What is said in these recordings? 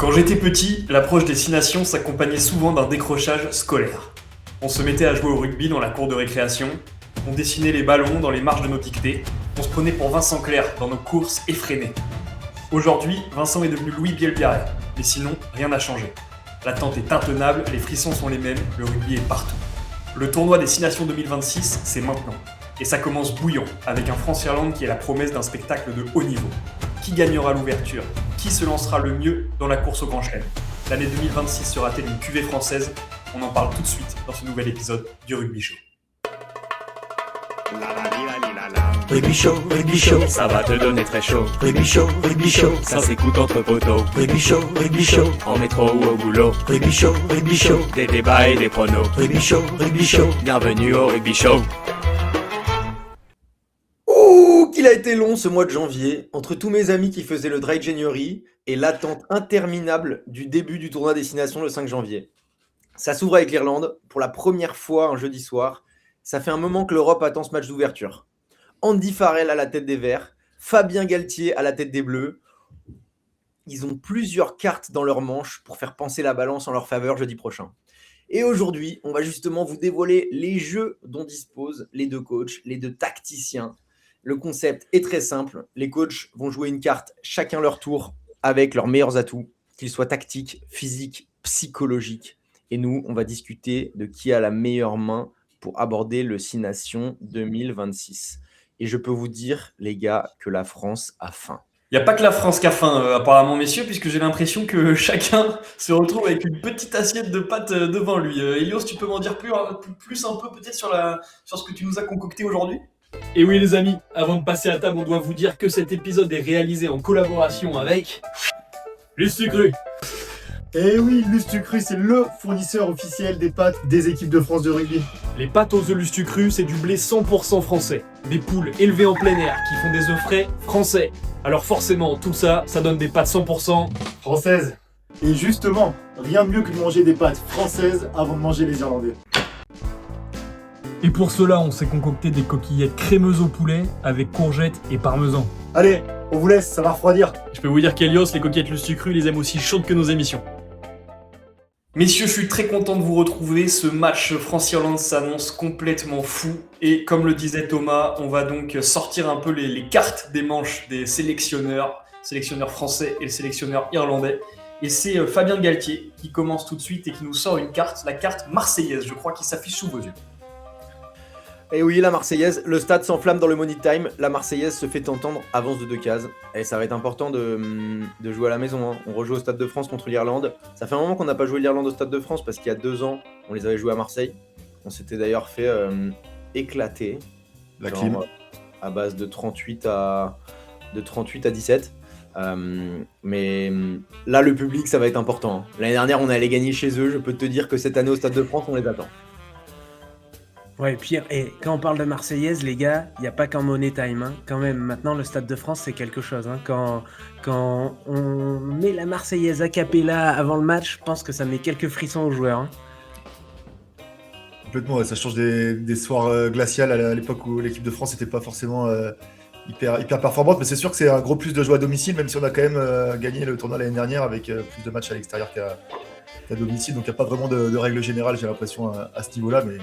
Quand j'étais petit, l'approche des 6 nations s'accompagnait souvent d'un décrochage scolaire. On se mettait à jouer au rugby dans la cour de récréation, on dessinait les ballons dans les marges de nos dictées, on se prenait pour Vincent Clerc dans nos courses effrénées. Aujourd'hui, Vincent est devenu Louis Bielbiarré, mais sinon, rien n'a changé. L'attente est intenable, les frissons sont les mêmes, le rugby est partout. Le tournoi des 6 nations 2026, c'est maintenant. Et ça commence bouillant, avec un France-Irlande qui est la promesse d'un spectacle de haut niveau. Qui gagnera l'ouverture? Qui se lancera le mieux dans la course au Grand Chelem? L'année 2026 sera-t-elle une cuvée française? On en parle tout de suite dans ce nouvel épisode du Rugby Show. Rugby Show, ça va te donner très chaud. Rugby Show, ça s'écoute entre poteaux. Rugby Show, en métro ou au boulot. Rugby Show, des débats et des pronos. Rugby Show, bienvenue au Rugby Show. Ouh, qu'il a été long ce mois de janvier, entre tous mes amis qui faisaient le Dry January et l'attente interminable du début du tournoi Destination le 5 janvier. Ça s'ouvre avec l'Irlande, pour la première fois un jeudi soir. Ça fait un moment que l'Europe attend ce match d'ouverture. Andy Farrell à la tête des Verts, Fabien Galtier à la tête des Bleus. Ils ont plusieurs cartes dans leur manche pour faire penser la balance en leur faveur jeudi prochain. Et aujourd'hui, on va justement vous dévoiler les jeux dont disposent les deux coachs, les deux tacticiens. Le concept est très simple. Les coachs vont jouer une carte chacun leur tour avec leurs meilleurs atouts, qu'ils soient tactiques, physiques, psychologiques. Et nous, on va discuter de qui a la meilleure main pour aborder le 6 Nations 2026. Et je peux vous dire, les gars, que la France a faim. Il n'y a pas que la France qui a faim, apparemment, messieurs, puisque j'ai l'impression que chacun se retrouve avec une petite assiette de pâtes devant lui. Elios, tu peux m'en dire plus un peu peut-être sur ce que tu nous as concocté aujourd'hui? Et oui les amis, avant de passer à table, on doit vous dire que cet épisode est réalisé en collaboration avec Lustucru. Eh oui, Lustucru, c'est le fournisseur officiel des pâtes des équipes de France de rugby. Les pâtes aux œufs Lustucru, c'est du blé 100% français. Des poules élevées en plein air qui font des œufs frais français. Alors forcément, tout ça, ça donne des pâtes 100% Française. Et justement, rien de mieux que de manger des pâtes françaises avant de manger les Irlandais. Et pour cela, on s'est concocté des coquillettes crémeuses au poulet avec courgettes et parmesan. Allez, on vous laisse, ça va refroidir. Je peux vous dire qu'Elios, les coquillettes Lustucru, les aime aussi chaudes que nos émissions. Messieurs, je suis très content de vous retrouver. Ce match France-Irlande s'annonce complètement fou. Et comme le disait Thomas, on va donc sortir un peu les cartes des manches des sélectionneurs français et le sélectionneur irlandais. Et c'est Fabien Galtier qui commence tout de suite et qui nous sort une carte, la carte marseillaise, je crois, qui s'affiche sous vos yeux. Et oui, la Marseillaise, le stade s'enflamme dans le Money Time. La Marseillaise se fait entendre, avance de 2 cases. Et ça va être important de jouer à la maison. Hein. On rejoue au Stade de France contre l'Irlande. Ça fait un moment qu'on n'a pas joué l'Irlande au Stade de France parce qu'il y a 2 ans, on les avait joués à Marseille. On s'était d'ailleurs fait éclater. La clim. À base de 38 à 17. Mais là, le public, ça va être important. Hein. L'année dernière, on allait gagner chez eux. Je peux te dire que cette année au Stade de France, on les attend. Ouais, pire, et quand on parle de Marseillaise, les gars, il n'y a pas qu'en Money Time. Hein. Quand même, maintenant, le Stade de France, c'est quelque chose. Hein. Quand on met la Marseillaise a cappella avant le match, je pense que ça met quelques frissons aux joueurs. Hein. Complètement, ouais, ça change des soirs glaciales à l'époque où l'équipe de France n'était pas forcément hyper performante. Mais c'est sûr que c'est un gros plus de joie à domicile, même si on a quand même gagné le tournoi l'année dernière avec plus de matchs à l'extérieur qu'à domicile. Donc il n'y a pas vraiment de règle générale, j'ai l'impression, à ce niveau-là. Mais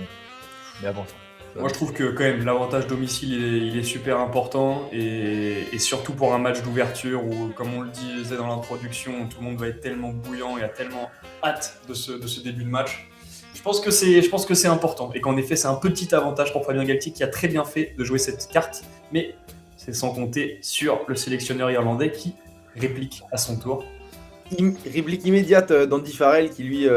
avant ça. Moi, je trouve que quand même l'avantage domicile il est super important et surtout pour un match d'ouverture où, comme on le disait dans l'introduction, tout le monde va être tellement bouillant et a tellement hâte de ce début de match. Je pense que c'est important et qu'en effet c'est un petit avantage pour Fabien Galtier qui a très bien fait de jouer cette carte, mais c'est sans compter sur le sélectionneur irlandais qui réplique à son tour. Réplique immédiate d'Andy Farrell qui lui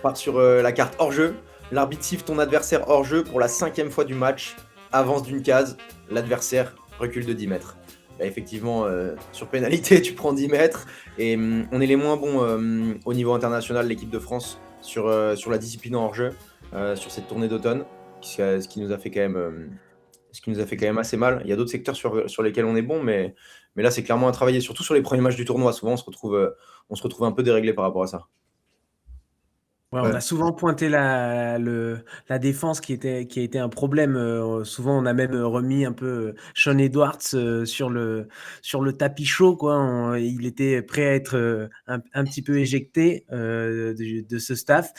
part sur la carte hors-jeu. L'arbitre siffle ton adversaire hors-jeu pour la 5e fois du match, avance d'une case, l'adversaire recule de 10 mètres. Bah, effectivement, sur pénalité, tu prends 10 mètres et on est les moins bons au niveau international, l'équipe de France, sur la discipline en hors-jeu, sur cette tournée d'automne, ce qui nous a fait quand même assez mal. Il y a d'autres secteurs sur lesquels on est bon, mais là, c'est clairement à travailler, surtout sur les premiers matchs du tournoi. Souvent, on se retrouve un peu déréglé par rapport à ça. Ouais, Ouais. on a souvent pointé la défense qui a été un problème. Souvent, on a même remis un peu Sean Edwards sur le tapis chaud, quoi. Il était prêt à être un petit peu éjecté de ce staff.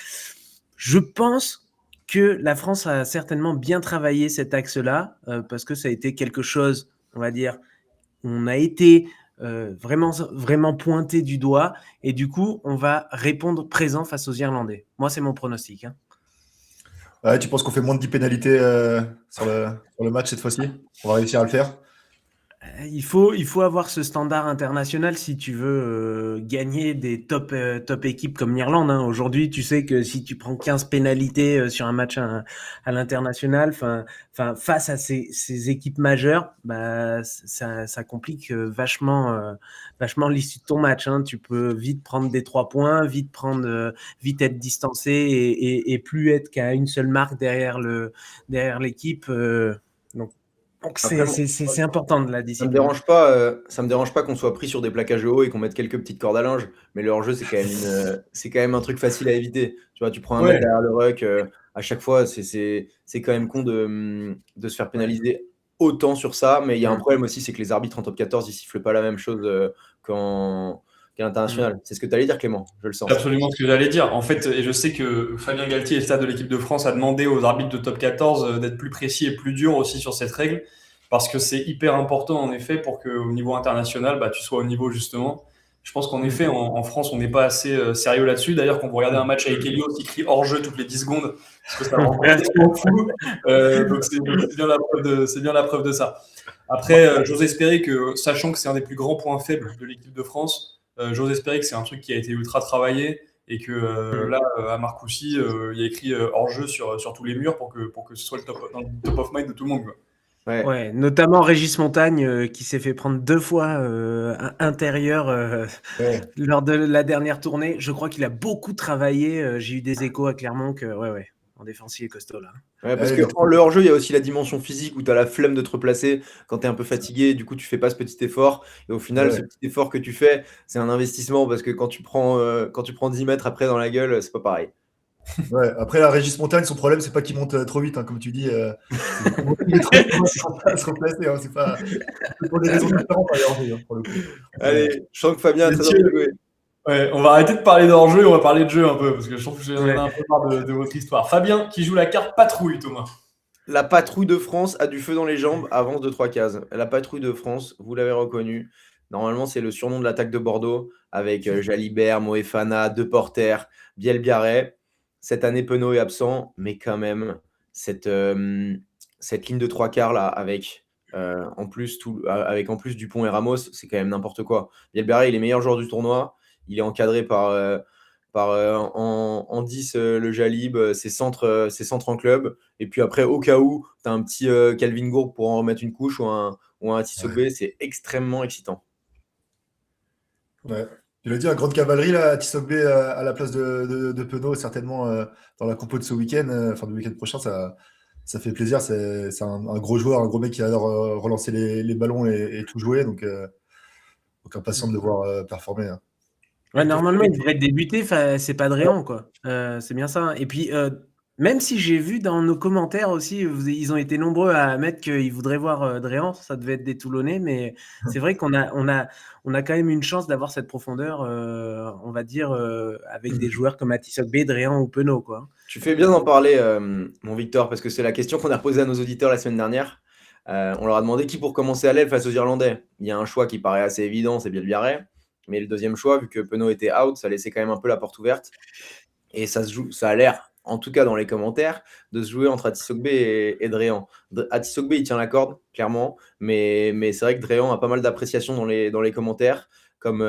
Je pense que la France a certainement bien travaillé cet axe-là parce que ça a été quelque chose, on va dire, on a été vraiment pointé du doigt et du coup, on va répondre présent face aux Irlandais. Moi, c'est mon pronostic. Hein. Ouais, tu penses qu'on fait moins de 10 pénalités sur le match cette fois-ci? On va réussir à le faire? Il faut avoir ce standard international si tu veux gagner des top équipes comme l'Irlande. Hein. Aujourd'hui, tu sais que si tu prends 15 pénalités sur un match à l'international, face à ces équipes majeures, bah, ça complique vachement l'issue de ton match. Hein. Tu peux vite prendre des 3 points, vite être distancé et plus être qu'à une seule marque derrière l'équipe. Donc Après, c'est important de la ça me discipline. dérange pas, ça me dérange pas qu'on soit pris sur des plaquages hauts et qu'on mette quelques petites cordes à linge, mais le hors-jeu, c'est quand même un truc facile à éviter. Tu vois, tu prends un mec Ouais. derrière le ruck, à chaque fois, c'est quand même con de se faire pénaliser autant sur ça, mais il y a un problème aussi, c'est que les arbitres en top 14, ils sifflent pas la même chose qu'à l'international. C'est ce que tu allais dire, Clément, je le sens. C'est absolument ce que j'allais dire. En fait, et je sais que Fabien Galtier, le stade de l'équipe de France, a demandé aux arbitres de top 14 d'être plus précis et plus durs aussi sur cette règle, parce que c'est hyper important en effet pour qu'au niveau international, bah, tu sois au niveau justement. Je pense qu'en effet, en France, on n'est pas assez sérieux là-dessus. D'ailleurs, quand vous regardez un match avec Elios, il crie hors-jeu toutes les 10 secondes, parce que ça le rend complètement fou. Donc c'est bien la preuve de ça. Après, j'ose espérer que, sachant que c'est un des plus grands points faibles de l'équipe de France, j'ose espérer que c'est un truc qui a été ultra travaillé et que là, à Marcoussis, il y a écrit hors-jeu sur tous les murs pour que ce soit dans le top of mind de tout le monde. Quoi. Ouais. Ouais, notamment Régis Montagne qui s'est fait prendre 2 fois intérieur Ouais. lors de la dernière tournée. Je crois qu'il a beaucoup travaillé. J'ai eu des échos à Clermont que ouais, en défense il est costaud là. Ouais, parce Ouais, que le hors-jeu, il y a aussi la dimension physique où tu as la flemme de te replacer quand tu es un peu fatigué, du coup tu fais pas ce petit effort. Et au final, ce ouais. petit effort que tu fais, c'est un investissement parce que quand tu prends 10 mètres après dans la gueule, c'est pas pareil. Ouais. Après, la Régis Montagne, son problème, c'est pas qu'il monte trop vite, hein, comme tu dis. C'est qu'il met trop de temps à se replacer. Hein, c'est pas... c'est pour des raisons différentes, d'ailleurs, pour le coup. Allez, je sens que Fabien a très envie Messieurs, de jouer. ouais, on va arrêter de parler d'hors-jeu et on va parler de jeu un peu, parce que je trouve que j'en ai Ouais. un peu marre de votre histoire. Fabien qui joue la carte patrouille, Thomas. La patrouille de France a du feu dans les jambes, avance de 3 cases. La patrouille de France, vous l'avez reconnu. Normalement, c'est le surnom de l'attaque de Bordeaux avec Jalibert, Moefana, Deporter, Bielbiarré. Cette année, Penaud est absent, mais quand même, cette ligne de 3 quarts là, avec en plus Dupont et Ramos, c'est quand même n'importe quoi. Bielbiarré, il est meilleur joueur du tournoi. Il est encadré par en 10 le Jalib, ses centres en club. Et puis après, au cas où, tu as un petit Calvin Gourde pour en remettre une couche ou un Tissogbe, c'est extrêmement excitant. Ouais. Tu l'as dit, une grande cavalerie, là, Tissogbe à la place de Penaud, certainement dans la compo de ce week-end, enfin du week-end prochain, ça fait plaisir. C'est un gros joueur, un gros mec qui adore relancer les ballons et tout jouer. Donc impatient de le voir performer. Hein. Ouais, normalement, il devrait débuter, c'est pas Dréan, quoi. C'est bien ça. Et puis, même si j'ai vu dans nos commentaires aussi, ils ont été nombreux à mettre qu'ils voudraient voir Dréan, ça devait être des Toulonnais, mais c'est vrai qu'on a quand même une chance d'avoir cette profondeur, on va dire, avec des joueurs comme Atisogbe, Dréan ou Penaud, quoi. Tu fais bien d'en parler, mon Victor, parce que c'est la question qu'on a posée à nos auditeurs la semaine dernière. On leur a demandé qui pour commencer à l'aile face aux Irlandais. Il y a un choix qui paraît assez évident, c'est Bielbiarré. Mais le deuxième choix, vu que Penaud était out, ça laissait quand même un peu la porte ouverte. Et ça a l'air, en tout cas dans les commentaires, de se jouer entre Atisogbe et Dréan. Atisogbe, il tient la corde, clairement. Mais c'est vrai que Dréan a pas mal d'appréciation dans les commentaires. Comme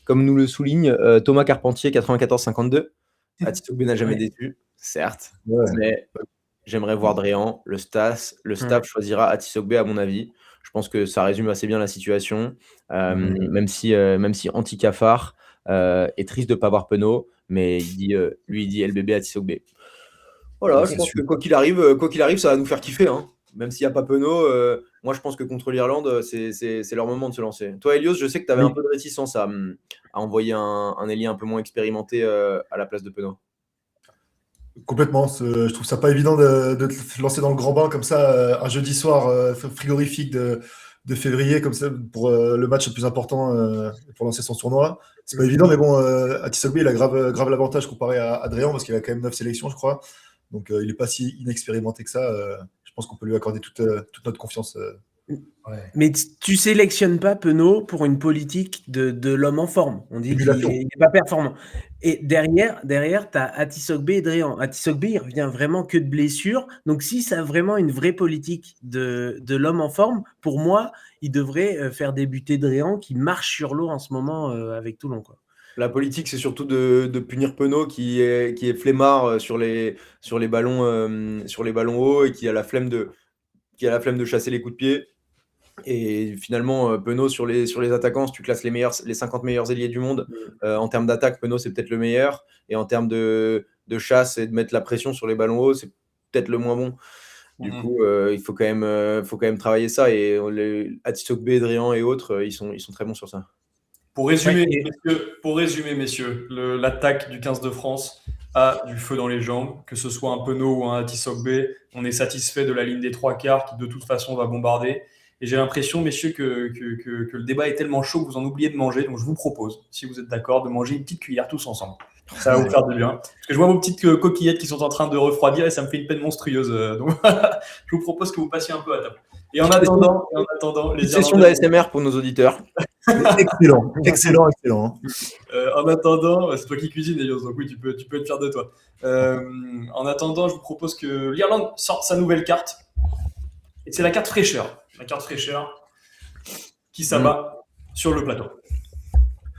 nous le souligne Thomas Carpentier, 94-52. Atisogbe n'a jamais déçu, certes. Ouais. Mais j'aimerais voir Dréan. Le staff choisira Atisogbe, à mon avis. Je pense que ça résume assez bien la situation. Même si Anti-Cafard est triste de ne pas voir Penaud, mais lui, il dit LBB à Tissogbe. Voilà, Ouais, je c'est pense sûr. que quoi qu'il arrive, ça va nous faire kiffer. Hein. Même s'il n'y a pas Penaud, moi je pense que contre l'Irlande, c'est leur moment de se lancer. Toi, Elios, je sais que tu avais Oui. un peu de réticence à envoyer un ailier un peu moins expérimenté à la place de Penaud. Complètement. Je trouve ça pas évident de te lancer dans le grand bain comme ça un jeudi soir frigorifique de février comme ça pour le match le plus important pour lancer son tournoi. C'est pas évident, mais bon, Atisogbe, il a grave l'avantage comparé à Adrien parce qu'il a quand même 9 sélections, je crois. Donc il est pas si inexpérimenté que ça. Je pense qu'on peut lui accorder toute notre confiance. Ouais. Mais tu sélectionnes pas Penaud pour une politique de l'homme en forme. On dit qu'il Émulation. n'est pas performant. Et derrière tu as Atisogbe et Dréan. Atisogbe, il revient vraiment que de blessures. Donc, si ça a vraiment une vraie politique de l'homme en forme, pour moi, il devrait faire débuter Dréan qui marche sur l'eau en ce moment avec Toulon, quoi. La politique, c'est surtout de punir Penaud qui est flemmard sur les ballons hauts et qui a la flemme de chasser les coups de pied. Et finalement, Penaud sur les attaquants, si tu classes les 50 meilleurs ailiers du monde, en termes d'attaque, Penaud c'est peut-être le meilleur. Et en termes de chasse et de mettre la pression sur les ballons hauts, c'est peut-être le moins bon. Du coup, il faut quand même travailler ça. Et Atisogbe, Drian et autres, ils sont très bons sur ça. Pour résumer, messieurs, l'attaque du 15 de France a du feu dans les jambes, que ce soit un Penaud ou un Atisogbe. On est satisfait de la ligne des trois quarts qui, de toute façon, va bombarder. Et j'ai l'impression, messieurs, que le débat est tellement chaud que vous en oubliez de manger. Donc, je vous propose, si vous êtes d'accord, de manger une petite cuillère tous ensemble. Ça va vous faire du bien. Parce que je vois vos petites coquillettes qui sont en train de refroidir et ça me fait une peine monstrueuse. Donc, je vous propose que vous passiez un peu à table. Et en attendant, les Une session Irlandais... d'ASMR pour nos auditeurs. Excellent. En attendant, c'est toi qui cuisines, Elios, donc oui, tu peux être fier de toi. En attendant, je vous propose que l'Irlande sorte sa nouvelle carte. Et c'est la carte fraîcheur. La carte fraîcheur qui s'abat sur le plateau.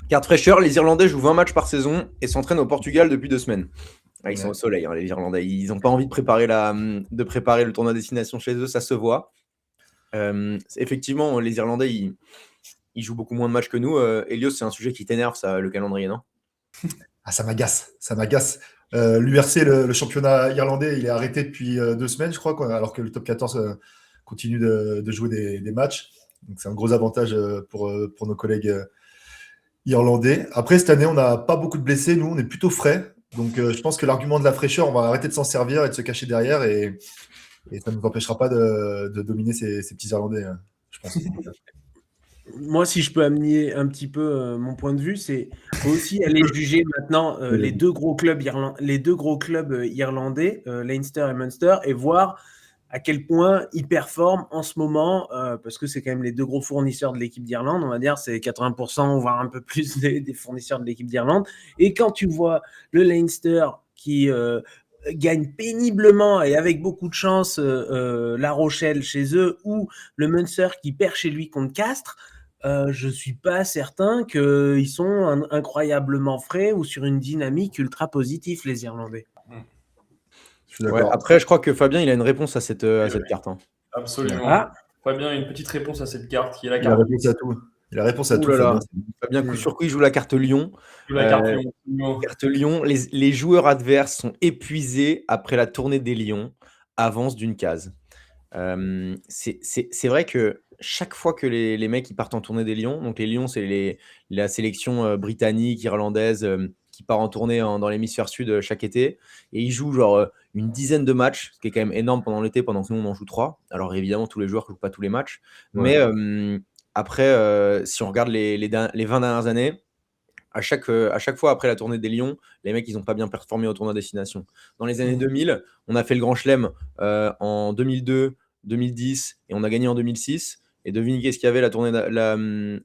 Carte fraîcheur, les Irlandais jouent 20 matchs par saison et s'entraînent au Portugal depuis 2 semaines. Ah, ils sont au soleil, hein, les Irlandais. Ils n'ont pas envie de préparer le tournoi destination chez eux, ça se voit. Effectivement, les Irlandais, ils jouent beaucoup moins de matchs que nous. Elios, c'est un sujet qui t'énerve, ça, le calendrier, non? Ah, ça m'agace. L'URC, le championnat irlandais, il est arrêté depuis 2 semaines, je crois, alors que le top 14 continue de jouer des matchs. Donc, c'est un gros avantage pour nos collègues irlandais. Après, cette année, on n'a pas beaucoup de blessés. Nous, on est plutôt frais. Donc, je pense que l'argument de la fraîcheur, on va arrêter de s'en servir et de se cacher derrière. Et ça ne nous empêchera pas de dominer ces petits Irlandais, je pense. Moi, si je peux amener un petit peu mon point de vue, c'est faut aussi aller juger maintenant les deux gros clubs irlandais, Leinster et Munster, et voir à quel point ils performent en ce moment, parce que c'est quand même les deux gros fournisseurs de l'équipe d'Irlande, on va dire, c'est 80%, voire un peu plus des fournisseurs de l'équipe d'Irlande. Et quand tu vois le Leinster qui gagne péniblement et avec beaucoup de chance La Rochelle chez eux, ou le Munster qui perd chez lui contre Castres, je suis pas certain qu'ils sont incroyablement frais ou sur une dynamique ultra positive, les Irlandais. Je suis d'accord. Après, je crois que Fabien, il a une réponse à cette carte. Hein. Absolument. Ah. Fabien, une petite réponse à cette carte qui est la Il a carte. réponse à tout. Il a réponse à Ouh tout. là là. Fabien. Fabien, coup sur coup, il joue la carte Lyon. La carte Lyon. Carte Lyon, les joueurs adverses sont épuisés après la tournée des Lions, avance d'une case. C'est vrai que chaque fois que les mecs ils partent en tournée des Lions, donc les Lions, c'est la sélection britannique, irlandaise, qui part en tournée dans l'hémisphère sud chaque été, et ils jouent genre une dizaine de matchs, ce qui est quand même énorme pendant l'été, pendant que nous on en joue 3. Alors évidemment, tous les joueurs ne jouent pas tous les matchs, mais après, si on regarde les 20 dernières années, à chaque fois après la tournée des Lions, les mecs, ils n'ont pas bien performé au tournoi destination. Dans les années 2000, on a fait le Grand Chelem en 2002, 2010, et on a gagné en 2006. Et devinez qu'est-ce qu'il y avait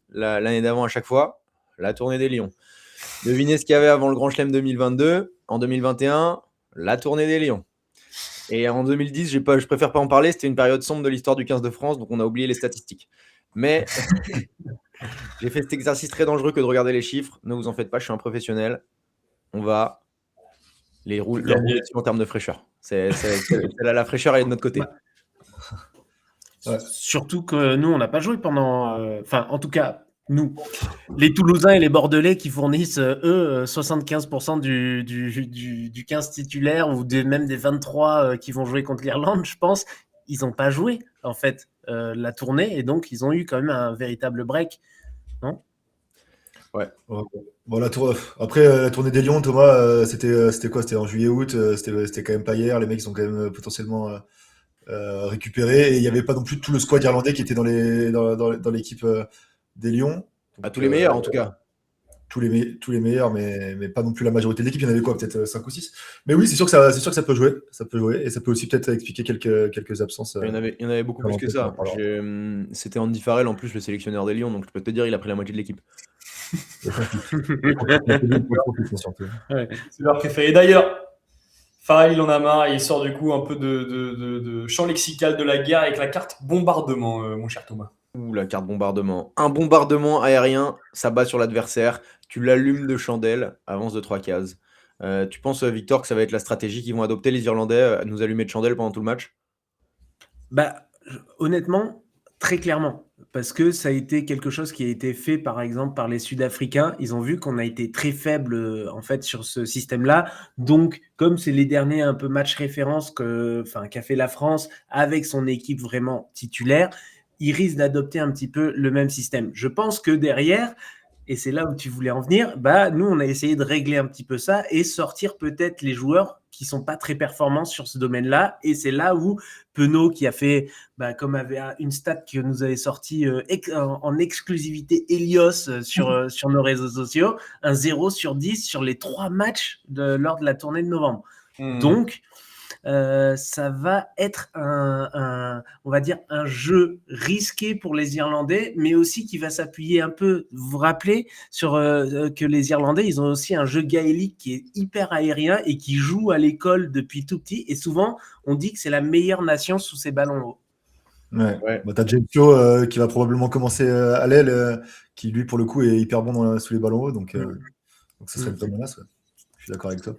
l'année d'avant à chaque fois? La tournée des Lions. Devinez ce qu'il y avait avant le Grand Chelem 2022. En 2021, la tournée des Lions. Et en 2010, je préfère pas en parler, c'était une période sombre de l'histoire du 15 de France, donc on a oublié les statistiques. Mais j'ai fait cet exercice très dangereux que de regarder les chiffres. Ne vous en faites pas, je suis un professionnel. On va les rouler en termes de fraîcheur. La fraîcheur, elle est de notre côté. Surtout que nous, on n'a pas joué pendant... en tout cas, nous, les Toulousains et les Bordelais qui fournissent, eux, 75% du 15 titulaire ou même des 23 qui vont jouer contre l'Irlande, je pense, ils n'ont pas joué, en fait, la tournée. Et donc, ils ont eu quand même un véritable break. Non ? Ouais. Bon, après, la tournée des Lions, Thomas, c'était quoi? C'était en juillet-août, c'était quand même pas hier. Les mecs, ils sont quand même potentiellement récupérés. Et il n'y avait pas non plus tout le squad irlandais qui était dans l'équipe des Lions. À Donc, tous les meilleurs, en tout cas. tous les meilleurs, mais pas non plus la majorité de l'équipe. Il y en avait quoi? Peut-être 5 ou 6. Mais oui, c'est sûr que ça peut jouer. Ça peut jouer. Et ça peut aussi peut-être expliquer quelques absences. Il y en avait beaucoup plus que ça. C'était Andy Farrell, en plus, le sélectionneur des Lions. Donc, je peux te dire, il a pris la moitié de l'équipe. C'est leur préféré. D'ailleurs, Farrell, il en a marre et il sort du coup un peu de champ lexical de la guerre avec la carte bombardement, mon cher Thomas. Ouh, la carte bombardement. Un bombardement aérien, ça bat sur l'adversaire. Tu l'allumes de chandelle, avance de 3 cases. Tu penses, Victor, que ça va être la stratégie qu'ils vont adopter, les Irlandais, à nous allumer de chandelle pendant tout le match? Honnêtement, très clairement. Parce que ça a été quelque chose qui a été fait, par exemple, par les Sud-Africains. Ils ont vu qu'on a été très faible, en fait, sur ce système-là. Donc, comme c'est les derniers un peu matchs référence qu'a fait la France avec son équipe vraiment titulaire, ils risquent d'adopter un petit peu le même système. Je pense que derrière, et c'est là où tu voulais en venir, nous, on a essayé de régler un petit peu ça et sortir peut-être les joueurs qui sont pas très performants sur ce domaine-là. Et c'est là où Penaud, qui a fait, comme avait une stat que nous avait sorti en exclusivité Elios sur nos réseaux sociaux, un 0 sur 10 sur les 3 matchs lors de la tournée de novembre. Donc, ça va être on va dire un jeu risqué pour les Irlandais, mais aussi qui va s'appuyer un peu, vous vous rappelez, sur que les Irlandais, ils ont aussi un jeu gaélique qui est hyper aérien et qui joue à l'école depuis tout petit, et souvent on dit que c'est la meilleure nation sous ces ballons hauts. Ouais. T'as James Pio qui va probablement commencer à l'aile, qui lui pour le coup est hyper bon sous les ballons hauts, donc ça serait une bonne menace. Ouais. Je suis d'accord avec toi.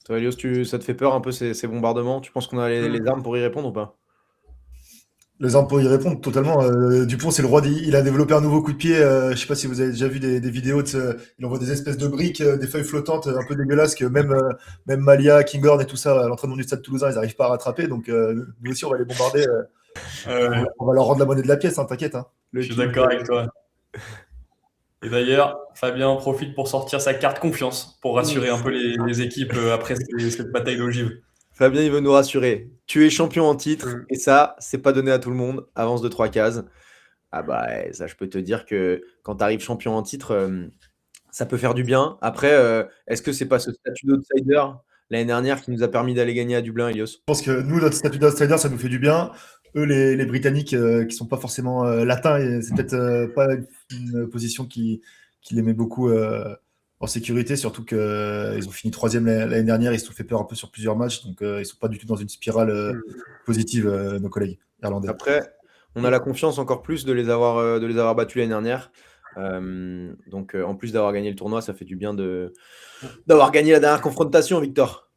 Toi, Elios, ça te fait peur un peu ces bombardements? Tu penses qu'on a les armes pour y répondre ou pas? Les armes pour y répondre, totalement. Dupont, c'est le roi. Il a développé un nouveau coup de pied. Je sais pas si vous avez déjà vu des vidéos. Il envoie des espèces de briques, des feuilles flottantes, un peu dégueulasses que même Malia, Kinghorn et tout ça, à l'entraînement du Stade Toulousain, ils n'arrivent pas à rattraper. Donc nous aussi, on va les bombarder. On va leur rendre la monnaie de la pièce, hein, t'inquiète. Hein. Je suis d'accord avec toi. Et d'ailleurs, Fabien en profite pour sortir sa carte confiance, pour rassurer un peu les équipes après cette bataille d'ogive. Fabien, il veut nous rassurer. Tu es champion en titre, et ça, c'est pas donné à tout le monde. Avance de 3 cases. Ça, je peux te dire que quand tu arrives champion en titre, ça peut faire du bien. Après, est-ce que c'est pas ce statut d'outsider l'année dernière qui nous a permis d'aller gagner à Dublin, Elios? Je pense que nous, notre statut d'outsider, ça nous fait du bien. Eux, les Britanniques, qui sont pas forcément latins, c'est peut-être pas une position qui les met beaucoup en sécurité, surtout qu'ils ont fini 3e l'année dernière, ils se sont fait peur un peu sur plusieurs matchs, donc ils sont pas du tout dans une spirale positive, nos collègues irlandais. Après, on a la confiance encore plus de les avoir battus l'année dernière. Donc en plus d'avoir gagné le tournoi, ça fait du bien d'avoir gagné la dernière confrontation, Victor.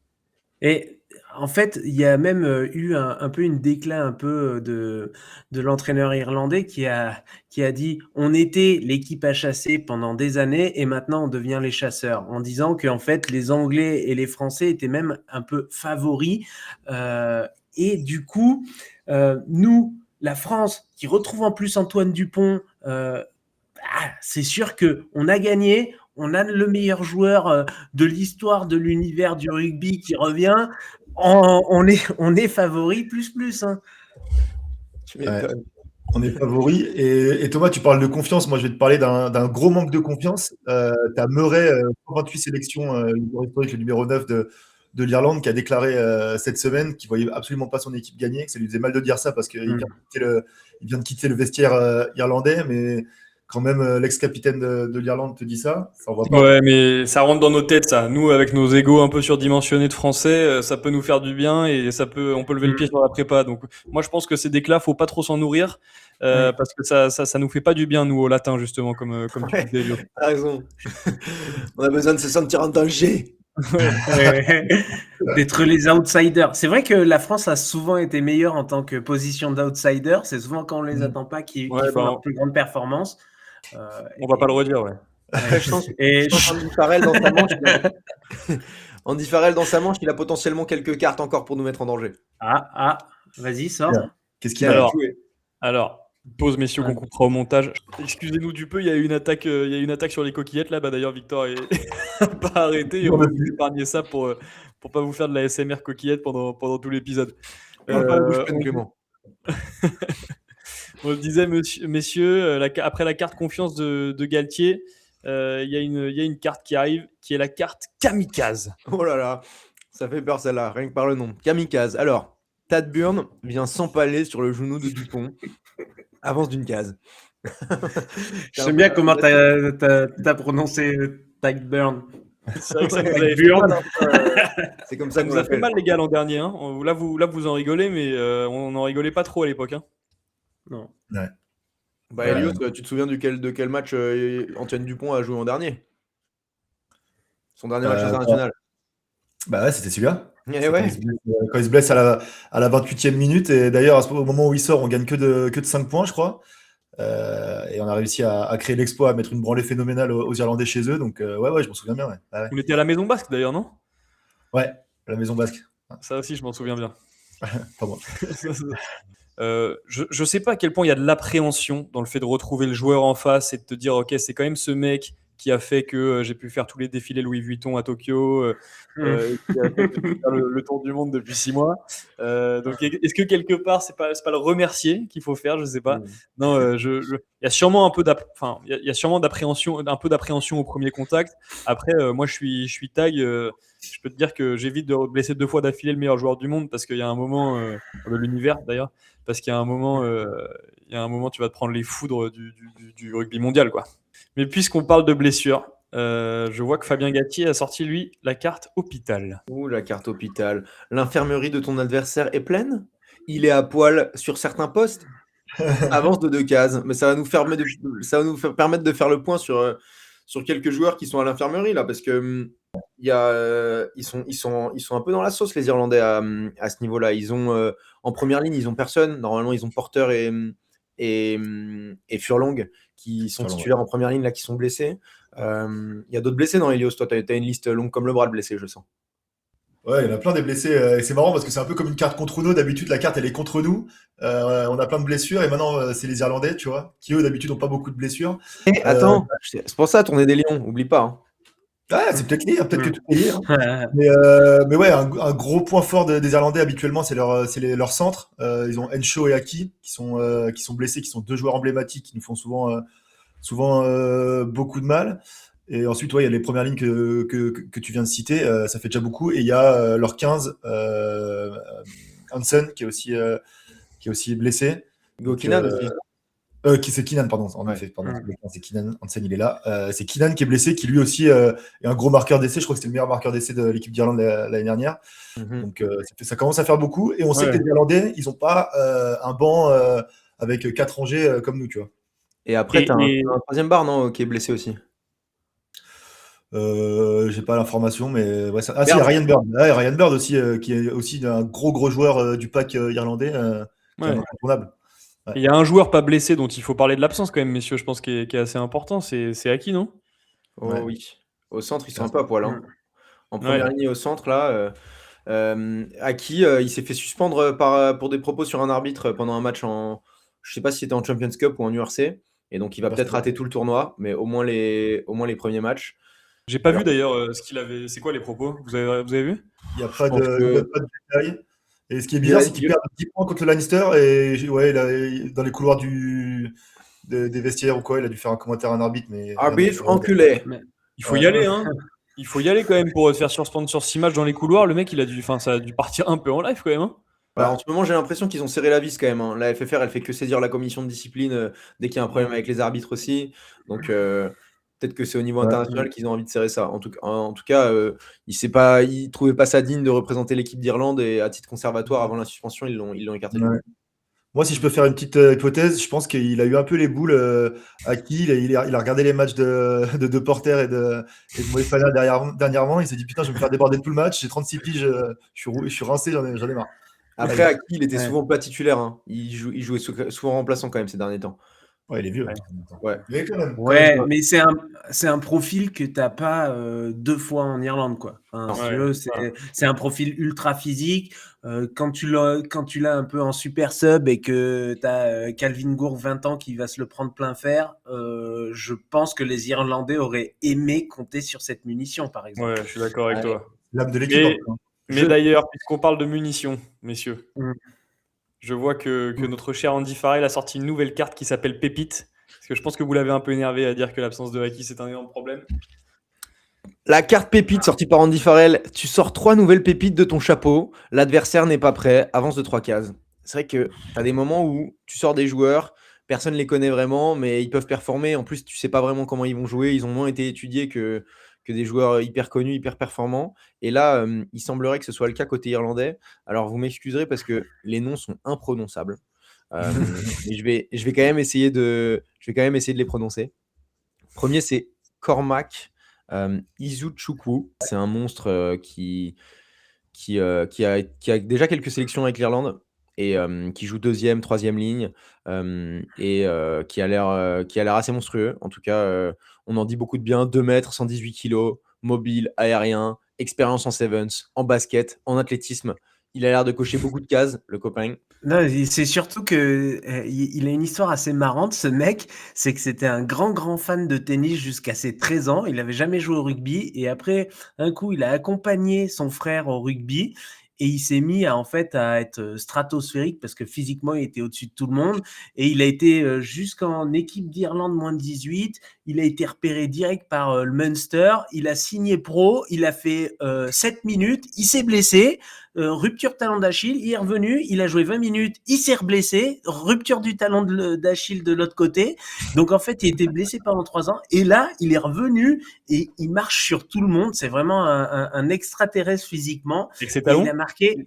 Et en fait, il y a même eu un peu une déclin un peu de l'entraîneur irlandais qui a dit on était l'équipe à chasser pendant des années et maintenant on devient les chasseurs, en disant que en fait les Anglais et les Français étaient même un peu favoris, et du coup nous, la France, qui retrouve en plus Antoine Dupont, c'est sûr que on a gagné. On a le meilleur joueur de l'histoire de l'univers du rugby qui revient. On est favori plus. Hein. Ouais, on est favori. Et Thomas, tu parles de confiance. Moi, je vais te parler d'un gros manque de confiance. Tu as Murray, 28 sélections, le numéro 9 de l'Irlande, qui a déclaré cette semaine qu'il ne voyait absolument pas son équipe gagner, que ça lui faisait mal de dire ça parce qu'il vient de quitter le vestiaire irlandais, mais quand même l'ex-capitaine de l'Irlande te dit ça, ça envoie pas. Ouais, mais ça rentre dans nos têtes, ça. Nous, avec nos égos un peu surdimensionnés de français, ça peut nous faire du bien et on peut lever le pied sur la prépa. Donc, moi, je pense que ces déclats, faut pas trop s'en nourrir parce que ça nous fait pas du bien, nous, au latin, justement, comme tu disais, Lio. T'as raison. On a besoin de se sentir en danger. D'être les outsiders. C'est vrai que la France a souvent été meilleure en tant que position d'outsider. C'est souvent quand on les attend pas qu'ils font leur plus grande performance. On va pas le redire, ouais. Je pense Andy Farrell dans sa manche. Andy Farrell dans sa manche, il a potentiellement quelques cartes encore pour nous mettre en danger. Vas-y, sors. Qu'est-ce qu'il a Alors, Pause, messieurs, Ouais. qu'on coupera au montage. Excusez-nous du peu, il y a eu une attaque sur les coquillettes là. Bah d'ailleurs, Victor est pas arrêté et on va vous épargner ça pour pas vous faire de la SMR coquillette pendant tout l'épisode. Parle pas en bouche pleine, On, Clément. on le disait, messieurs, après la carte confiance de Galtier, il y a une carte qui arrive, qui est la carte kamikaze. Oh là là, ça fait peur celle-là, rien que par le nom. Kamikaze. Alors, Tad Burn vient s'empaler sur le genou de Dupont. Avance d'une case. J'aime bien comment t'as prononcé Tyburn. C'est vrai que ça nous avait fait Burn. mal, hein. C'est comme Ça ça nous qu'on a fait l'appelle. mal les gars l'an dernier. Hein. Là, vous en rigolez, mais on n'en rigolait pas trop à l'époque. Hein. Non. Bah, Elios, tu te souviens de quel match Antoine Dupont a joué en dernier? Son dernier match international. Bah ouais, c'était celui-là. Eh ouais. Quand il se blesse à la 28e minute. Et d'ailleurs, au moment où il sort, on gagne que de 5 points, je crois. Et on a réussi à créer l'exploit, à mettre une branlée phénoménale aux Irlandais chez eux. Donc, ouais, je m'en souviens bien. Ouais. Ouais. On était à la Maison Basque d'ailleurs, non? Ouais, la Maison Basque. Ça aussi, je m'en souviens bien. Pas moi. Je sais pas à quel point il y a de l'appréhension dans le fait de retrouver le joueur en face et de te dire, ok, c'est quand même ce mec qui a fait que j'ai pu faire tous les défilés Louis Vuitton à Tokyo, qui a fait que je peux faire le tour du monde depuis 6 mois. Donc, est-ce que quelque part, c'est pas le remercier qu'il faut faire? Je sais pas. Non, il y a sûrement un peu il y a sûrement d'appréhension, un peu d'appréhension au premier contact. Après, moi, je suis tag. Je peux te dire que j'évite de blesser 2 fois d'affilée le meilleur joueur du monde parce qu'il y a un moment de l'univers d'ailleurs, parce qu'il y a un moment, tu vas te prendre les foudres du rugby mondial, quoi. Mais puisqu'on parle de blessures, je vois que Fabien Galtier a sorti lui la carte hôpital. Ouh, la carte hôpital. L'infirmerie de ton adversaire est pleine? Il est à poil sur certains postes? Avance de 2 cases. Mais ça va nous faire permettre de faire le point sur quelques joueurs qui sont à l'infirmerie là, parce que ils sont un peu dans la sauce les Irlandais à ce niveau-là. Ils ont en première ligne, ils ont personne. Normalement, ils ont Porter et Furlong qui sont Furlong, titulaires en première ligne là, qui sont blessés. Il y a d'autres blessés dans Helios. Toi, tu as une liste longue comme le bras de blessés, je sens. Ouais, il y en a plein des blessés. Et c'est marrant parce que c'est un peu comme une carte contre nous. D'habitude, la carte, elle est contre nous. On a plein de blessures. Et maintenant, c'est les Irlandais, tu vois, qui eux, d'habitude, n'ont pas beaucoup de blessures. Attends, c'est pour ça, tournée des Lions, oublie pas. Hein. Ah, c'est peut-être lié, peut-être que tout est lié. Hein. Mais ouais, un gros point fort des Irlandais habituellement, c'est leur centre. Ils ont Henshaw et Aki qui sont blessés, qui sont 2 joueurs emblématiques qui nous font souvent beaucoup de mal. Et ensuite, ouais, il y a les premières lignes que tu viens de citer, ça fait déjà beaucoup. Et il y a leur 15, Hansen, qui est aussi blessé. Gokinan aussi. C'est Keenan, pardon, en Ouais. effet, pardon, c'est Keenan, Hansen, il est là. C'est Keenan qui est blessé, qui lui aussi est un gros marqueur d'essai. Je crois que c'était le meilleur marqueur d'essai de l'équipe d'Irlande l'année dernière. Donc ça commence à faire beaucoup. Et on sait que les Irlandais, ils n'ont pas un banc avec 4 rangées comme nous, tu vois. Et après, tu as un troisième bar, non, qui est blessé aussi. J'ai pas l'information, mais ouais, ça... Ah si, il y a Ryan Bird. Ouais, Ryan Bird aussi, qui est aussi un gros joueur du pack irlandais, qui est incontournable. Ouais. Il y a un joueur pas blessé dont il faut parler de l'absence quand même, messieurs, je pense, qui est assez important. C'est Aki, non? Oh Ouais. oui. Au centre, ils sont un peu à poil. Hein. En Ouais. première ligne au centre, là, Aki, il s'est fait suspendre pour des propos sur un arbitre pendant un match je sais pas si c'était en Champions Cup ou en URC. Et donc, il va peut-être rater tout le tournoi, mais au moins les premiers matchs. J'ai pas vu d'ailleurs ce qu'il avait. C'est quoi les propos? Vous avez vu? Il n'y a pas de détails. Et ce qui est bizarre, c'est qu'il perd 10 points contre le Lannister. Et ouais, dans les couloirs des vestiaires ou quoi, il a dû faire un commentaire à un arbitre. Mais arbitre enculé. Il faut y aller, hein. Il faut y aller quand même pour te faire suspendre sur 6 matchs dans les couloirs. Le mec, ça a dû partir un peu en live quand même. Hein. Bah, en ce moment, j'ai l'impression qu'ils ont serré la vis quand même. Hein. La FFR, elle fait que saisir la commission de discipline dès qu'il y a un problème avec les arbitres aussi. Donc, peut-être que c'est au niveau international qu'ils ont envie de serrer ça. En tout cas, ils trouvaient pas ça digne de représenter l'équipe d'Irlande et à titre conservatoire, avant la suspension, ils l'ont écarté. Ouais. Moi, si je peux faire une petite hypothèse, je pense qu'il a eu un peu les boules à qui il a regardé les matchs de Porter et de Moefana dernièrement. Il s'est dit putain, je vais me faire déborder tout le match. J'ai 36 piges, je suis rincé, j'en ai marre. Après, Aki, il était souvent pas titulaire. Hein. Il jouait souvent remplaçant quand même ces derniers temps. Ouais, il est vieux. Ouais. Ouais. Mais quand même. Ouais, mais c'est un profil que t'as pas 2 fois en Irlande, quoi. Enfin, Non. si tu Ouais, veux, voilà. c'est un profil ultra physique. Quand tu l'as un peu en super sub et que t'as Calvin Gourde, 20 ans, qui va se le prendre plein fer, je pense que les Irlandais auraient aimé compter sur cette munition, par exemple. Ouais, je suis d'accord avec Ouais. toi. L'âme de l'équipe, un Mais, peu, hein. mais d'ailleurs, puisqu'on parle de munitions, messieurs, Mm. je vois que notre cher Andy Farrell a sorti une nouvelle carte qui s'appelle Pépite. Parce que je pense que vous l'avez un peu énervé à dire que l'absence de Haki, c'est un énorme problème. La carte pépite sortie par Andy Farrell. Tu sors 3 nouvelles pépites de ton chapeau. L'adversaire n'est pas prêt. Avance de 3 cases. C'est vrai que tu as des moments où tu sors des joueurs, personne ne les connaît vraiment, mais ils peuvent performer. En plus, tu sais pas vraiment comment ils vont jouer. Ils ont moins été étudiés que des joueurs hyper connus, hyper performants. Et là, il semblerait que ce soit le cas côté irlandais. Alors, vous m'excuserez parce que les noms sont imprononçables. Mais je vais quand même essayer de les prononcer. Premier, c'est Cormac Izuchukwu. C'est un monstre qui a déjà quelques sélections avec l'Irlande et qui joue deuxième, troisième ligne qui a l'air assez monstrueux. En tout cas, on en dit beaucoup de bien. 2 mètres, 118 kilos, mobile, aérien, expérience en sevens, en basket, en athlétisme. Il a l'air de cocher beaucoup de cases, le copain. Non, c'est surtout que il a une histoire assez marrante, ce mec. C'est que c'était un grand fan de tennis jusqu'à ses 13 ans. Il n'avait jamais joué au rugby. Et après, un coup, il a accompagné son frère au rugby. Et il s'est mis en fait à être stratosphérique parce que physiquement, il était au-dessus de tout le monde. Et il a été jusqu'en équipe d'Irlande moins de 18. Il a été repéré direct par le Munster. Il a signé pro. Il a fait 7 minutes. Il s'est blessé. Rupture talon d'Achille, il est revenu, il a joué 20 minutes, il s'est reblessé, rupture du talon d'Achille de l'autre côté. Donc en fait, il était blessé pendant 3 ans et là, il est revenu et il marche sur tout le monde. C'est vraiment un extraterrestre physiquement. Et que c'est Et talons. il a marqué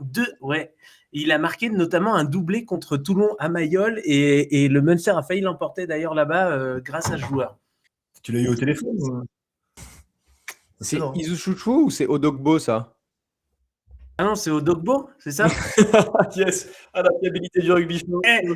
il a marqué notamment un doublé contre Toulon à Mayol et le Munster a failli l'emporter d'ailleurs là-bas grâce à ce joueur. Tu l'as eu au téléphone ou... C'est non. Izuchukwu ou c'est Odogbo, ça? Ah non, c'est au Dogbo, c'est ça? Yes, à la fiabilité du rugby.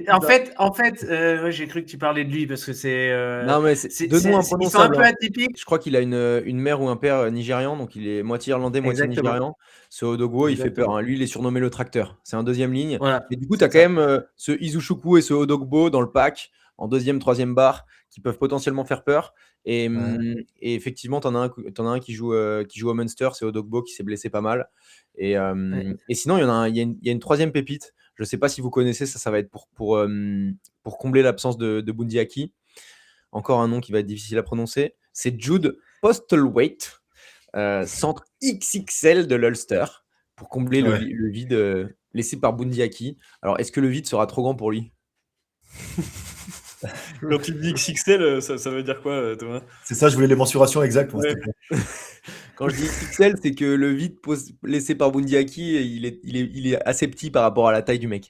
En fait, ouais, j'ai cru que tu parlais de lui parce que c'est. Non, mais c'est deux noms Ils sont un imprononçables, peu hein. atypiques. Je crois qu'il a une mère ou un père nigérian, donc il est moitié irlandais, moitié Exactement. nigérian. Ce Odogwo, il fait Exactement. peur, hein. Lui, il est surnommé le tracteur. C'est un deuxième ligne. Voilà. Et du coup, tu as quand même ce Izuchukwu et ce Odogbo dans le pack, en deuxième, troisième barre, qui peuvent potentiellement faire peur. Et effectivement, tu en as un qui joue au Munster, c'est Odogbo qui s'est blessé pas mal. Et sinon, il y a une troisième pépite. Je ne sais pas si vous connaissez, ça va être pour combler l'absence de Bundy Aki. Encore un nom qui va être difficile à prononcer. C'est Jude Postlethwaite, centre XXL de l'Ulster, pour combler le vide laissé par Bundy Aki. Alors, est-ce que le vide sera trop grand pour lui? Quand tu dis XXL, ça veut dire quoi, Thomas? C'est ça, je voulais les mensurations exactes. Ouais. Quand je dis XXL, c'est que le vide laissé par Bundy Aki, il est assez petit par rapport à la taille du mec.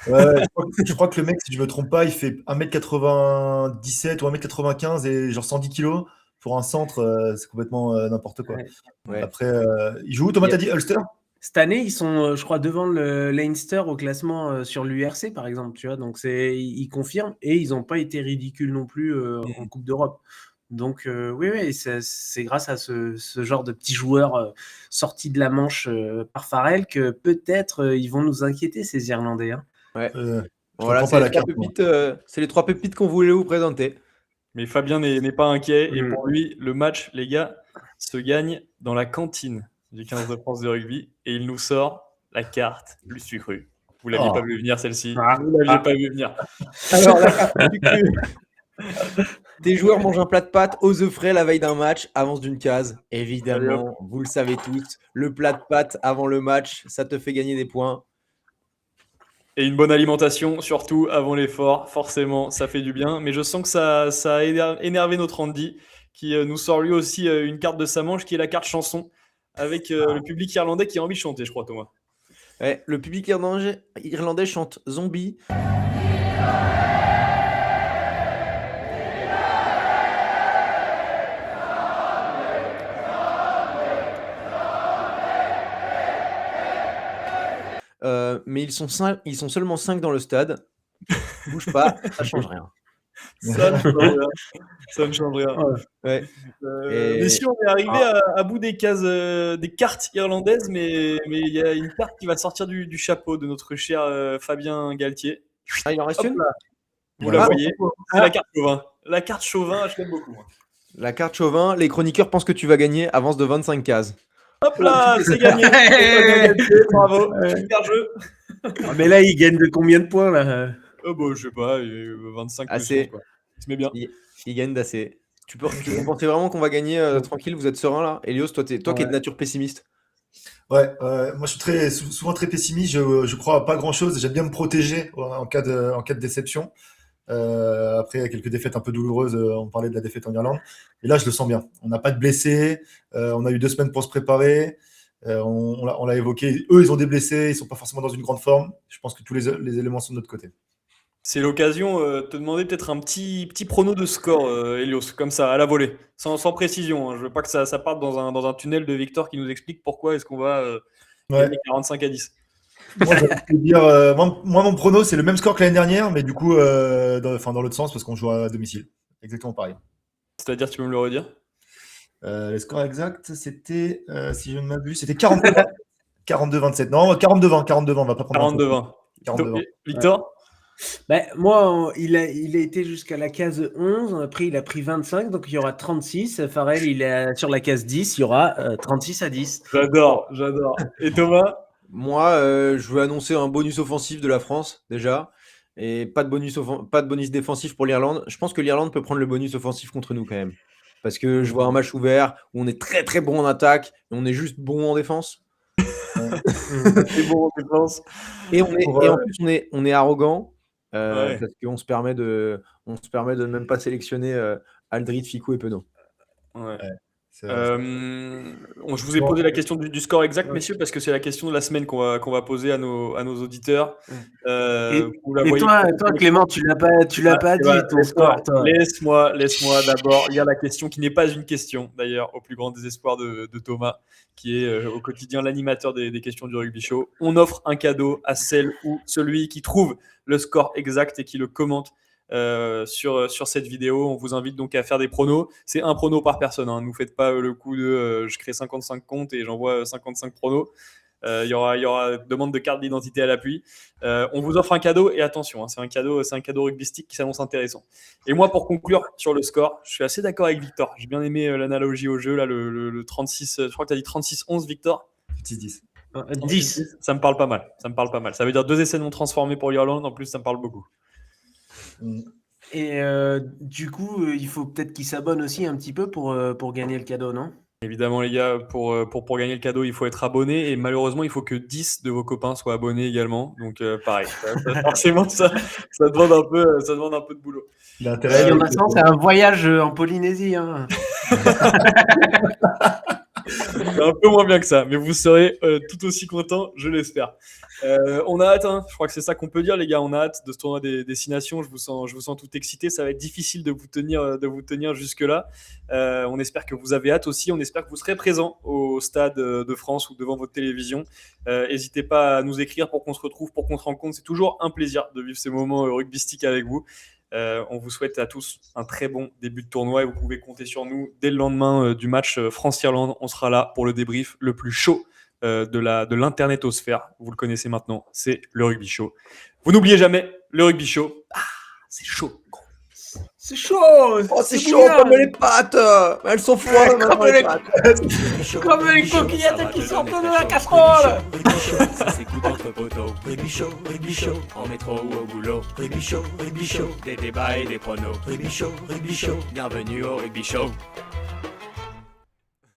Ouais, je crois que le mec, si je me trompe pas, il fait 1m97 ou 1m95 et genre 110 kg. Pour un centre, c'est complètement n'importe quoi. Ouais. Après, il joue où, Thomas, t'as dit Ulster? Cette année, ils sont, je crois, devant le Leinster au classement sur l'URC, par exemple. Tu vois, donc ils confirment et ils n'ont pas été ridicules non plus en Coupe d'Europe. Donc oui, c'est grâce à ce genre de petits joueurs sortis de la Manche par Farrell que peut-être ils vont nous inquiéter, ces Irlandais. Hein. Ouais. Je Voilà, comprends pas c'est la carte, moi. les 3 pépites qu'on voulait vous présenter. Mais Fabien n'est pas inquiet. Et Mm. pour lui, le match, les gars, se gagne dans la cantine du 15 de France de rugby. Et il nous sort la carte Lustu Cru. Vous l'aviez Oh. pas vu venir, celle-ci. Ah. Vous l'aviez pas vu venir. Alors, la carte du cru. Des joueurs mangent un plat de pâtes aux œufs frais la veille d'un match, avance d'une case. Évidemment, vous le savez tous, le plat de pâtes avant le match, ça te fait gagner des points. Et une bonne alimentation, surtout avant l'effort. Forcément, ça fait du bien. Mais je sens que ça a énervé notre Andy, qui nous sort lui aussi une carte de sa manche, qui est la carte chanson, avec le public irlandais qui a envie de chanter, je crois, Thomas. Ouais, le public irlandais chante Zombie. Mais ils sont seulement 5 dans le stade. Bouge pas, ça change rien. Ça ne change rien. Ça ne change rien. Ouais. Et- Messieurs, on est arrivé à bout des cases, des cartes irlandaises, mais il y a une carte qui va sortir du chapeau de notre cher Fabien Galtier. Ah, il en reste Hop une là, vous Ah, la voyez, c'est la carte Chauvin. La carte Chauvin, je l'aime beaucoup. Moi. La carte Chauvin, les chroniqueurs pensent que tu vas gagner, avance de 25 cases. Hop là, c'est gagné. Fabien Galtier, bravo, super jeu. Ah, mais là, il gagne de combien de points là? Bah, je sais pas, 25 Assez. leçons, quoi. Tu mets bien. Il gagne d'assez. Vous pensez vraiment qu'on va gagner tranquille? Vous êtes serein là? Elios, toi qui es de nature pessimiste. Ouais, moi je suis souvent très pessimiste, je crois à pas grand-chose, j'aime bien me protéger en cas de déception. Après, il y a quelques défaites un peu douloureuses, on parlait de la défaite en Irlande, et là je le sens bien. On n'a pas de blessés, on a eu 2 semaines pour se préparer, on l'a évoqué, eux ils ont des blessés, ils sont pas forcément dans une grande forme, je pense que tous les éléments sont de notre côté. C'est l'occasion de te demander peut-être un petit prono de score, Elios, comme ça, à la volée, sans précision. Hein. Je veux pas que ça parte dans un tunnel de Victor qui nous explique pourquoi est-ce qu'on va Ouais. gagner 45-10. Moi, j'ai envie de te dire, moi, mon prono c'est le même score que l'année dernière, mais du coup dans l'autre sens parce qu'on joue à domicile. Exactement pareil. C'est-à-dire, tu peux me le redire? Le score exact, c'était, si je ne m'abuse, c'était 42-20. 42-27. Non, 42-20, 42-20, on va pas prendre un faux. 42-20. 42-20. Victor? Moi, il a été jusqu'à la case 11, après il a pris 25, donc il y aura 36. Farrell, il est sur la case 10, il y aura 36-10. J'adore. Et Thomas? Moi, je veux annoncer un bonus offensif de la France, déjà. Et pas de bonus défensif pour l'Irlande. Je pense que l'Irlande peut prendre le bonus offensif contre nous quand même. Parce que je vois un match ouvert où on est très très bon en attaque et on est juste bon en défense. C'est bon en défense. Et en plus, on est arrogant. Ouais. Parce qu'on se permet de ne même pas sélectionner Aldrit, Ficou et Penaud. Ouais. C'est- Je vous ai posé la question du score exact, messieurs, parce que c'est la question de la semaine qu'on va poser à nos auditeurs. Vous la Et voyez toi, Clément, tu l'as pas dit voilà, ton score, toi. Laisse-moi d'abord lire la question, qui n'est pas une question, d'ailleurs, au plus grand désespoir de Thomas, qui est au quotidien l'animateur des questions du Rugby Show. On offre un cadeau à celle ou celui qui trouve le score exact et qui le commente sur cette vidéo. On vous invite donc à faire des pronos. C'est un prono par personne. Hein. Ne nous faites pas le coup de je crée 55 comptes et j'envoie 55 pronos. Il y aura demande de carte d'identité à l'appui. On vous offre un cadeau et attention, hein, c'est un cadeau rugbystique qui s'annonce intéressant. Et moi, pour conclure sur le score, je suis assez d'accord avec Victor. J'ai bien aimé l'analogie au jeu, là, le 36. Je crois que tu as dit 36-11, Victor. 10. 10. Ça me parle pas mal. Ça veut dire 2 essais non transformés pour l'Irlande. En plus, ça me parle beaucoup. Et du coup, il faut peut-être qu'il s'abonne aussi un petit peu pour gagner le cadeau, non? Évidemment, les gars, pour gagner le cadeau, il faut être abonné. Et malheureusement, il faut que 10 de vos copains soient abonnés également. Donc, pareil. Forcément, ça demande un peu de boulot. Il a intérêt. Il y en a 100, c'est un voyage en Polynésie. Hein. C'est un peu moins bien que ça, mais vous serez tout aussi content, je l'espère. On a hâte, hein. Je crois que c'est ça qu'on peut dire, les gars. On a hâte de ce tournoi des destinations. Je vous sens tout excité. Ça va être difficile de vous tenir jusque-là. On espère que vous avez hâte aussi. On espère que vous serez présents au Stade de France ou devant votre télévision. N'hésitez pas à nous écrire pour qu'on se retrouve, pour qu'on se rencontre. C'est toujours un plaisir de vivre ces moments rugbystiques avec vous. On vous souhaite à tous un très bon début de tournoi et vous pouvez compter sur nous dès le lendemain du match France-Irlande. On sera là pour le débrief le plus chaud de l'internetosphère. Vous le connaissez maintenant, c'est le Rugby Show. Vous n'oubliez jamais, le Rugby Show, c'est chaud. C'est chaud! Oh, c'est chaud comme les pâtes! Elles sont froides, comme les les- pâtes! Comme les coquillettes qui sortent de la casserole! Ça s'écoute entre poteaux. Rugby Show, en métro ou au boulot. Rugby Show, des débats et des pronos. Rugby Show, bienvenue au Rugby Show.